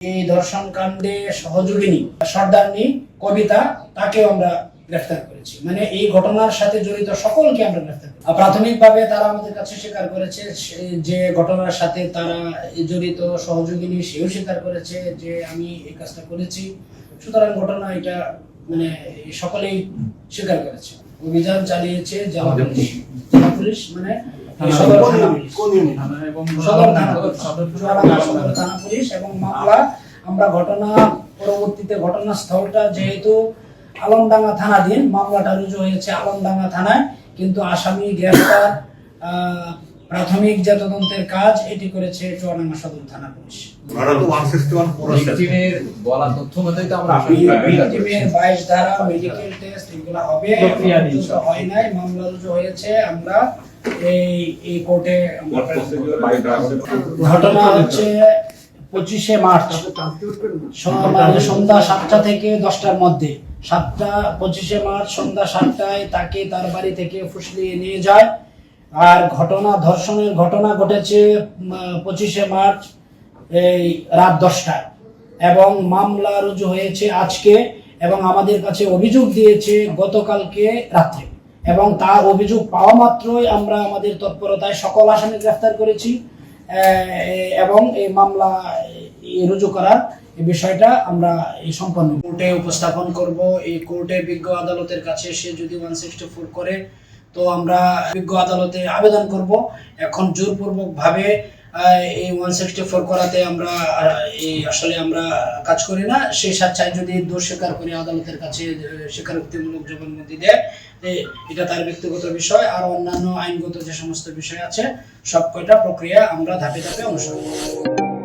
এই ধর্ষণ কাণ্ডে সহযোগিনী সর্দারনী কবিতা তাকে আমরা গ্রেফতার করেছি। মানে এই ঘটনার সাথে জড়িত সকলকে আমরা গ্রেফতার করেছি। প্রাথমিকভাবে তারা আমাদের কাছে স্বীকার করেছে যে ঘটনার সাথে তারা জড়িত, সহযোগিনী সেও স্বীকার করেছে যে আমি এই কাজটা করেছি। সুতরাং ঘটনা এটা মানে সকলেই স্বীকার করেছে। অভিযান চালিয়েছে জেলা পুলিশ মানে সদর থানা পুলিশ এবং মামলা আমরা পরবর্তীতে ঘটনাস্থলটা যেহেতু আলমডাঙ্গা থানাধীন, মামলাটা রুজু হয়েছে আলমডাঙ্গা থানায়, কিন্তু আসামি গ্রেফতার, প্রাথমিক যে তদন্তের কাজ এটি করেছে চুয়াডাঙ্গা সদর থানা পুলিশ। ভিকটিমের বলা তথ্য মতোই তো আমরা ভিকটিমের 22 ধারা মেডিকেল টেস্ট এগুলো হবে, হয় নাই, মামলা রুজু হয়েছে। আমরা এই কোর্টে ঘটনা হচ্ছে 25শে মার্চ সন্ধ্যা 7টা থেকে 10টার মধ্যে। 25শে মার্চ সন্ধ্যা 7টায় তাকে তার বাড়ি থেকে ফুসলিয়ে নিয়ে যায়। আর ধর্ষণের ঘটনা ঘটেছে 25শে মার্চ এই রাত 10টায় এবং মামলা রুজু হয়েছে আজকে এবং আমাদের কাছে অভিযোগ দিয়েছে গতকালকে রাত্রে, এবং তার অভিযোগ পাওয়া মাত্রই আমরা আমাদের তৎপরতায় সকল আসামি গ্রেফতার করেছি এবং এই মামলা রুজু করার এই বিষয়টা আমরা এই সম্পন্ন কোর্টে উপস্থাপন করব। এই কোর্টে বিজ্ঞ আদালতের কাছে সে যদি 164 করে তো আমরা বিজ্ঞ আদালতে আবেদন করব। এখন জোরপূর্বক ভাবে এই 164 করাতে আমরা আসলে আমরা কাজ করি না। সেই স্বেচ্ছায় যদি দোষ স্বীকার করে আদালতের কাছে স্বীকারোক্তিমূলক জবানবন্দি দেয়, এটা তার ব্যক্তিগত বিষয়। আর অন্যান্য আইনগত যে সমস্ত বিষয় আছে সব কয়টা প্রক্রিয়া আমরা ধাপে ধাপে অনুসরণ করব।